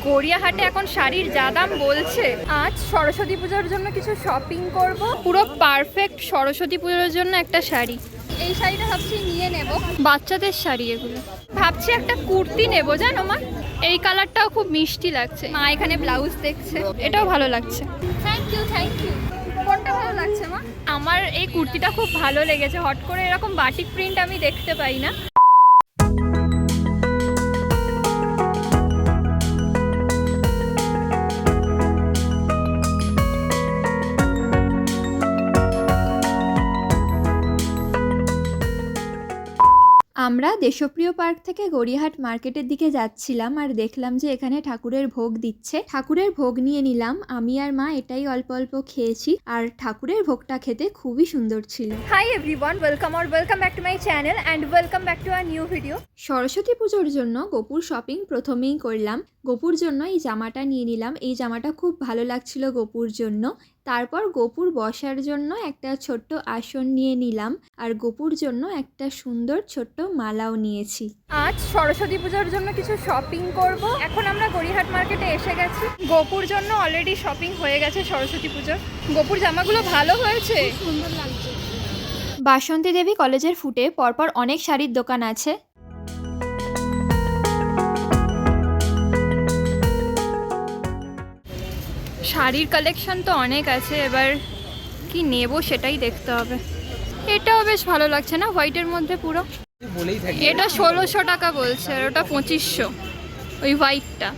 গড়িয়াহাটে এখন শাড়ির যা দাম বলছে। আজ সরস্বতী পূজার জন্য কিছু শপিং করব, পুরো পারফেক্ট সরস্বতী পূজার জন্য একটা শাড়ি। এই শাড়িটা ভাবছি নিয়ে নেব, বাচ্চাদের শাড়ি এগুলো। ভাবছি একটা কুর্তি নেব, জানো মা, এই কালারটাও খুব মিষ্টি লাগছে। মা এখানে ব্লাউজ দেখছে, এটাও ভালো লাগছে। Thank you thank you. কোনটা ভালো লাগছে মা? আমার এই কুর্তিটা খুব ভালো লেগেছে, হট করে এরকম বাটিক প্রিন্ট আমি দেখতে পাই না। আমরা দেশপ্রিয় পার্ক থেকে গড়িয়াহাট মার্কেটের দিকে যাচ্ছিলাম আর দেখলাম যে এখানে ঠাকুরের ভোগ দিচ্ছে। ঠাকুরের ভোগ নিয়ে নিলাম, আমি আর মা এটাই অল্প অল্প খেয়েছি আর ঠাকুরের ভোগটা খেতে খুবই সুন্দর ছিল। Hi everyone, welcome back to my channel and welcome back to our new video. Saraswati পুজোর জন্য গোপুর শপিং প্রথমেই করলাম। গোপুর জন্য এই জামাটা নিয়ে নিলাম, এই জামাটা খুব ভালো লাগছিল গোপুর জন্য। তারপর গোপুর বসার জন্য একটা ছোট্ট আসন নিয়ে নিলাম আর গোপুর জন্য একটা সুন্দর ছোট্ট মালাও নিয়েছি। আজ সরস্বতী পূজার জন্য কিছু শপিং করব। এখন আমরা গড়িয়াহাট মার্কেটে এসে গেছি। গোপুর জন্য অলরেডি শপিং হয়ে গেছে সরস্বতী পুজোর। গোপুর জামাগুলো ভালো হয়েছে, সুন্দর লাগছে। বাসন্তী দেবী কলেজের ফুটে পরপর অনেক শাড়ির দোকান আছে। শাড়ির কালেকশন তো অনেক আছে, এবার কি নেব সেটাই দেখতে হবে। এটাও বেশ ভালো লাগছে না, হোয়াইটের মধ্যে পুরো। এটা 1600 টাকা বলছে আর ওটা 2500, ওই হোয়াইটটা।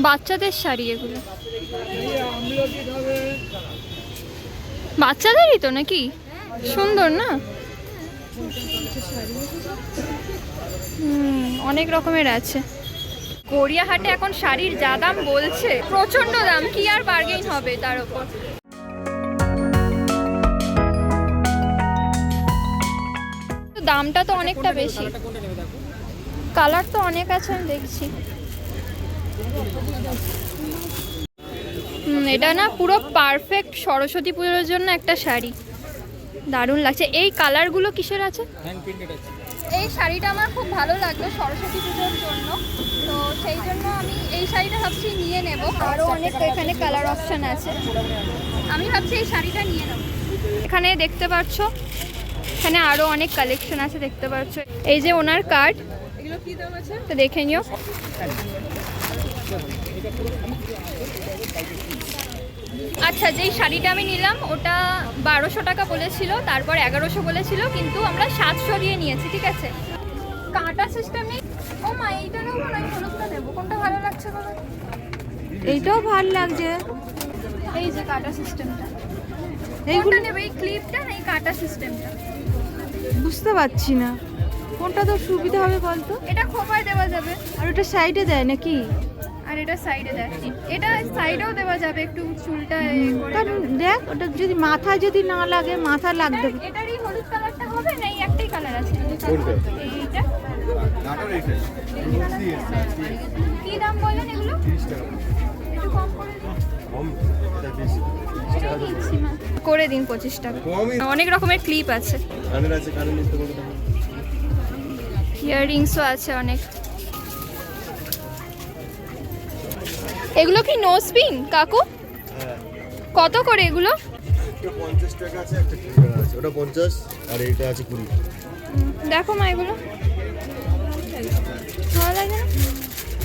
বাচ্চাদের শাড়ি এগুলো, বাচ্চাদেরই তো নাকি? সুন্দর না? অনেক রকমের আছে। গড়িয়াহাটে এখন শাড়ির যা দাম বলছে, প্রচন্ড দাম, কি আর বার্গেইন হবে তার উপর। দামটা তো অনেকটা বেশি, কালার তো অনেক আছে আমি দেখছি। এটা না পুরো পারফেক্ট সরস্বতী পুজোর জন্য একটা শাড়ি, দারুণ লাগছে। এই কালারগুলো কিসের আছে? এই শাড়িটা আমার খুব ভালো লাগলো সরস্বতী পুজোর জন্য, তো সেই জন্য আমি এই শাড়িটা ভাবছি নিয়ে নেব। আরও অনেক এখানে কালার অপশান আছে, আমি ভাবছি এই শাড়িটা নিয়ে নেব। এখানে দেখতে পাচ্ছ, এখানে আরও অনেক কালেকশন আছে দেখতে পাচ্ছ। এই যে ওনার কার্ড, এগুলো কি দাম আছে তো দেখে নিও। আচ্ছা, যেই শাড়িটা আমি নিলাম ওটা 1200 টাকা বলেছিল, তারপর 1100 বলেছিল, কিন্তু আমরা 700 দিয়ে নিয়েছি, ঠিক আছে। কাঁটা সিস্টেম নেই। ও মা, এইটা নেবো না হলুদটা নেবো, কোনটা ভালো লাগছে বলো? এইটাও ভালো লাগছে। এই যে কাঁটা সিস্টেমটা, এইগুলো নেবে? এই ক্লিপটা না এই কাঁটা সিস্টেমটা? বুঝতে পারছি না কোনটা তো সুবিধা হবে বলতো। এটা খোপায় দেওয়া যাবে আর ওটা সাইডে দেয় নাকি? আর এটা সাইডে দেয়, এটা সাইডেও দেওয়া যাবে, একটু চুলটা দেখ, ওটা যদি মাথা যদি না লাগে, মাথা লাগবে। এটারই হলুদ কালারটা হবে না? এই একটাই কালার আছে এইটা। কি দাম বলেন এগুলো? একটু কম করে দিন 25 টাকা। অনেক রকমের ক্লিপ আছে, ইয়াররিংসও আছে অনেক। এগুলো কি নোজ পিন কাকু? কত করে এগুলো? 50 টাকা আছে, একটা ক্লিপার আছে, ওটা 50 আর এইটা আছে 20। দেখো মা, এগুলো ভালো লাগে না?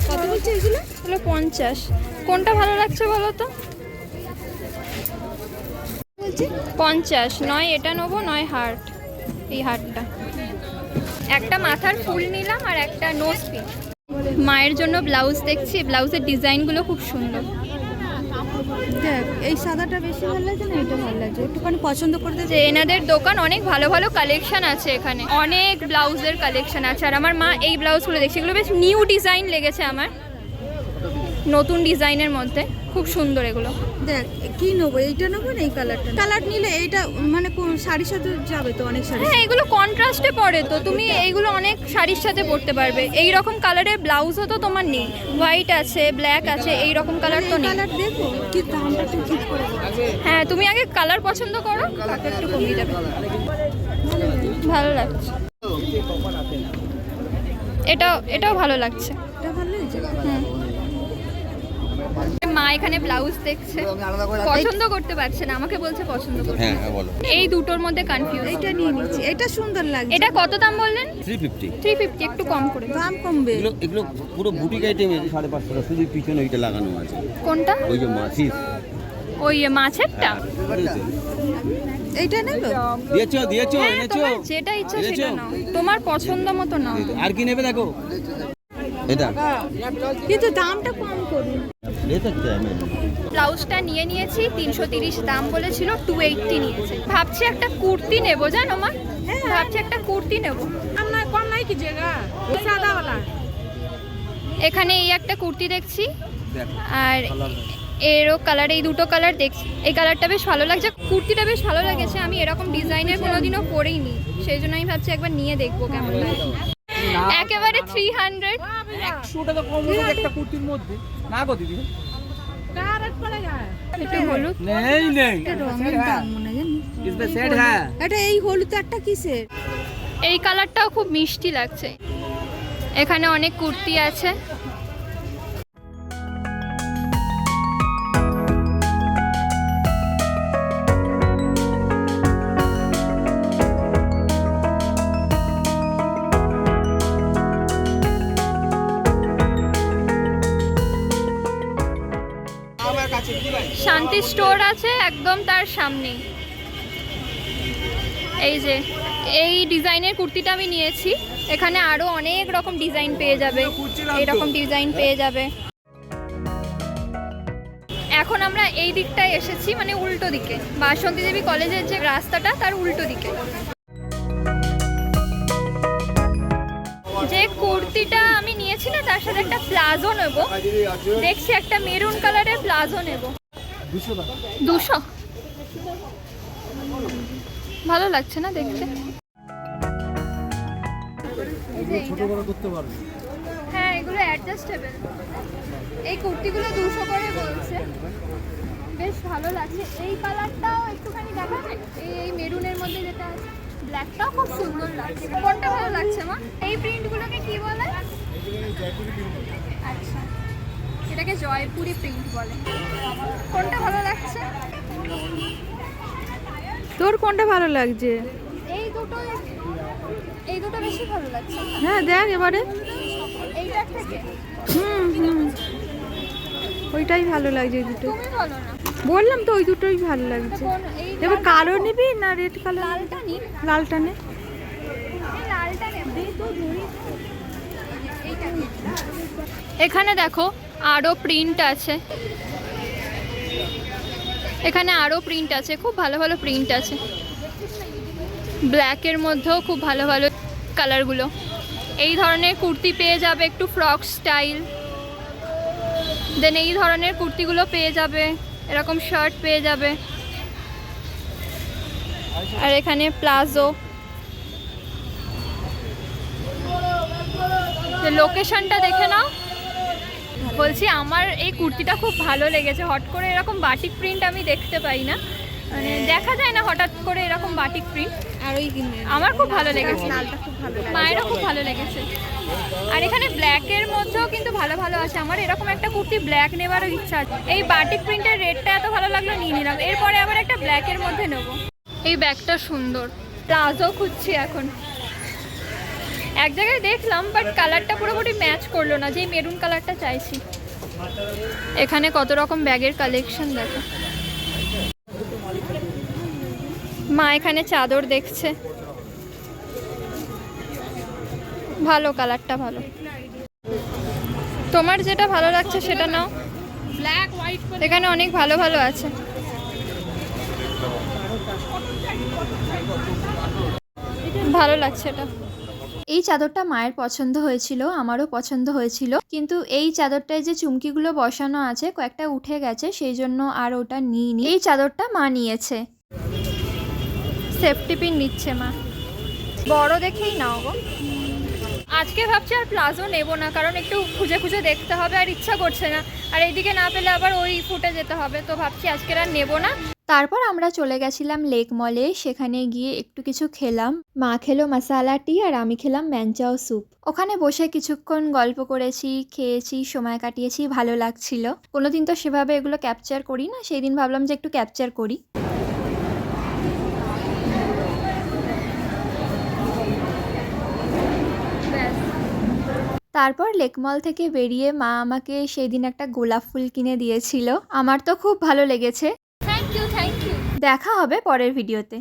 কত বলছে এগুলো? এগুলো 50। কোনটা ভালো লাগছে বলো তো? 50, নয় এটা নেবো নয় হার্ট, এই হার্টটা। একটা মাথার ফুল নিলাম আর একটা নোজ পিন। মায়ের জন্য ব্লাউজ দেখছি, ব্লাউজের ডিজাইনগুলো খুব সুন্দর। দেখ, এই সাদাটা বেশি ভালো লাগছে না এটা ভালো লাগছে? একটুখানি পছন্দ করে দে। যে এনাদের দোকান অনেক ভালো ভালো কালেকশন আছে, এখানে অনেক ব্লাউজের কালেকশন আছে। আর আমার মা এই ব্লাউজগুলো দেখছি, এগুলো বেশ নিউ ডিজাইন লেগেছে আমার, নতুন ডিজাইনের মধ্যে, খুব সুন্দর এগুলো। দেখ কি নেবো, এইটা নেবো না এই কালারটা? কালার নিলে এইটা মানে কোন শাড়ির সাথে যাবে তো? অনেক শাড়ি, হ্যাঁ এগুলো কন্ট্রাস্টে পড়ে, তো তুমি এইগুলো অনেক শাড়ির সাথে পরতে পারবে। এই রকম কালারের ব্লাউজও তো তোমার নেই, হোয়াইট আছে, ব্ল্যাক আছে, এই রকম কালার তো নেই। কালার দেখো কি দামটা একটু ঠিক করে দেবো। হ্যাঁ, তুমি আগে কালার পছন্দ করো, তারপর একটু কমিয়ে যাবে। ভালো লাগছে, এটাও ভালো লাগছে। এটা ভালো লাগছে। মা এখানে ব্লাউজ দেখছে, পছন্দ করতে পারছে না, আমাকে বলছে পছন্দ করতে। হ্যাঁ হ্যাঁ বলো। এই দুটোর মধ্যে কনফিউজ। এইটা নিয়ে নিচ্ছি, এটা সুন্দর লাগছে। এটা কত দাম বললেন? 350। 350, একটু কম করে। দাম কমবে। এগুলো পুরো বুটিক আইটেম, 550 শুধু পিছনে ওইটা লাগানো আছে, কোনটা? ওই যে মাছিস। ওই মাছেরটা? এইটা নেব। দিয়েছো হ্যাঁ, এনেছো। তোমার যেটা ইচ্ছা সেটা এনেছো? নাও, তোমার পছন্দ মতো নাও। আর কি নেবে দেখো এটা। কিন্তু দামটা কম করুন। এটা কি আমি ব্লাউজটা নিয়ে নিয়েছি, 330 দাম বলেছিল, 280 নিয়েছে। ভাবছি একটা কুর্তি নেব, জানো মা, ভাবছি একটা কুর্তি নেব। আমরা কম নাই কি জায়গা, সাদা वाला। এখানে এই একটা কুর্তি দেখছি, দেখো আর এরও কালার, এই দুটো কালার দেখছি। এই কালারটা বেশ ভালো লাগছে, কুর্তিটা বেশ ভালো লেগেছে। আমি এরকম ডিজাইনের কোনোদিনও পরেইনি, সেই জন্য আমি ভাবছি একবার নিয়ে দেখবো কেমন লাগে। একেবারে 300। 100 টাকা কম হলো একটা কুর্তির মধ্যে না গো দিদি। একটু হলুদ। नहीं नहीं এটা রঙের দাম মনে জানি। इसमें सेट है। এটা এই হলুদ একটা কিসের? এই কালারটাও খুব মিষ্টি লাগছে। এখানে অনেক কুর্তি আছে। শান্তি স্টোর আছে একদম তার সামনেই। এই যে এই ডিজাইনের কুর্তিটা আমি নিয়েছি, এখানে আরো অনেক রকম ডিজাইন পেয়ে যাবে, এরকম ডিজাইন পেয়ে যাবে। এখন আমরা এই দিকটায় এসেছি, মানে উল্টো দিকে, বাসন্তী দেবী কলেজের যে রাস্তাটা তার উল্টো দিকে। যে কুর্তিটা আমি নিয়েছি না, তার সাথে একটা প্লাজো নেব, দেখছি একটা মেরুন কালারের প্লাজো নেব। 200 ভালো লাগছে না দেখতে? হ্যাঁ, এগুলো অ্যাডজাস্টেবল। এই কুর্তিগুলো 200 করে বলছে, বেশ ভালো লাগছে। এই কালারটাও একটুখানি দেখাবে, এই মেরুনের মধ্যে যেটা আছে, ব্ল্যাকটাও খুব সুন্দর লাগছে। কোনটা ভালো লাগছে মা? এই প্রিন্টগুলোকে কি বলে? আচ্ছা, এটাকে জয়পুরি প্রিন্ট বলে। কোনটা ভালো লাগছে? তোর কোনটা ভালো লাগছে? এই দুটো বেশি ভালো লাগছে। হ্যাঁ দেখ এবারে। এইটার থেকে হুম ওইটাই ভালো লাগছে, এই দুটো। তুমি বলো না। বললাম তো ওই দুটোই ভালো লাগছে। কোন এই এবার কালো নিবি না রেড কালার? লালটা নি, লালটা নে। এই লালটা নেব। এখানে দেখো আরো প্রিন্ট আছে, এখানে আরো প্রিন্ট আছে, খুব ভালো ভালো প্রিন্ট আছে। ব্ল্যাকের মধ্যেও খুব ভালো ভালো কালারগুলো। এই ধরনের কুর্তি পেয়ে যাবে, একটু ফ্রক স্টাইল। দেন এই ধরনের কুর্তিগুলো পেয়ে যাবে, এরকম শার্ট পেয়ে যাবে। আর এখানে প্লাজো। লোকেশনটা দেখে নাও। বলছি আমার এই কুর্তিটা খুব ভালো লেগেছে। হট করে এরকম বাটিক প্রিন্ট আমি দেখতে পাই না, মানে দেখা যায় না হঠাৎ করে এরকম বাটিক প্রিন্ট। আর ওই আমার খুব ভালো লেগেছে, লালটা খুব ভালো লাগে। মায়েরও খুব ভালো লেগেছে। আর এখানে ব্ল্যাকের মধ্যেও কিন্তু ভালো ভালো আছে। আমার এরকম একটা কুর্তি ব্ল্যাক নেবারও ইচ্ছা আছে। এই বাটিক প্রিন্টের রেটটা এত ভালো লাগলো, নিয়ে নিলাম। এরপরে আবার একটা ব্ল্যাকের মধ্যে নেব। এই ব্যাগটা সুন্দর, প্লাজো খুঁজছি এখন। এক জায়গায় দেখলাম, বাট কালারটা পুরোপুরি ম্যাচ করলো না, যেই মেরুন কালারটা চাইছি। এখানে কত রকম ব্যাগের কালেকশন দেখো। মা এখানে চাদর দেখছে, ভালো, কালারটা ভালো। তোমার যেটা ভালো লাগছে সেটা নাও। ব্ল্যাক হোয়াইট এখানে অনেক ভালো ভালো আছে। ভালো লাগছে এটা। এই চাদরটা মায়ের পছন্দ হয়েছিল, আমারও পছন্দ হয়েছিল, কিন্তু এই চাদরটায় যে চুমকিগুলো বসানো আছে কয়েকটা উঠে গেছে, সেই জন্য আর ওটা নিইনি। এই চাদরটা মা নিয়েছে। সেফটি পিন নিচ্ছে মা, বড় দেখেই নাও গো। আজকে ভাবছি আর প্লাজো নেব না, কারণ একটু খুঁজে খুঁজে দেখতে হবে, আর ইচ্ছা করছে না। আর এইদিকে না পেলে আবার ওই ফুটে যেতে হবে, তো ভাবছি আজকে আর নেব না। তারপর আমরা চলে গেছিলাম লেক মলে, সেখানে গিয়ে একটু কিছু খেলাম। মা খেলো মশালা টি আর আমি খেলাম ম্যানচাও স্যুপ। ওখানে বসে কিছুক্ষণ গল্প করেছি, খেয়েছি, সময় কাটিয়েছি, ভালো লাগছিল। কোনোদিন তো সেভাবে এগুলো ক্যাপচার করি না, সেই দিন ভাবলাম যে একটু ক্যাপচার করি। তারপর লেকমল থেকে বেরিয়ে মা আমাকে সেই দিন একটা গোলাপ ফুল কিনে দিয়েছিল। আমার তো খুব ভালো লেগেছে। Thank you. দেখা হবে পরের ভিডিওতে।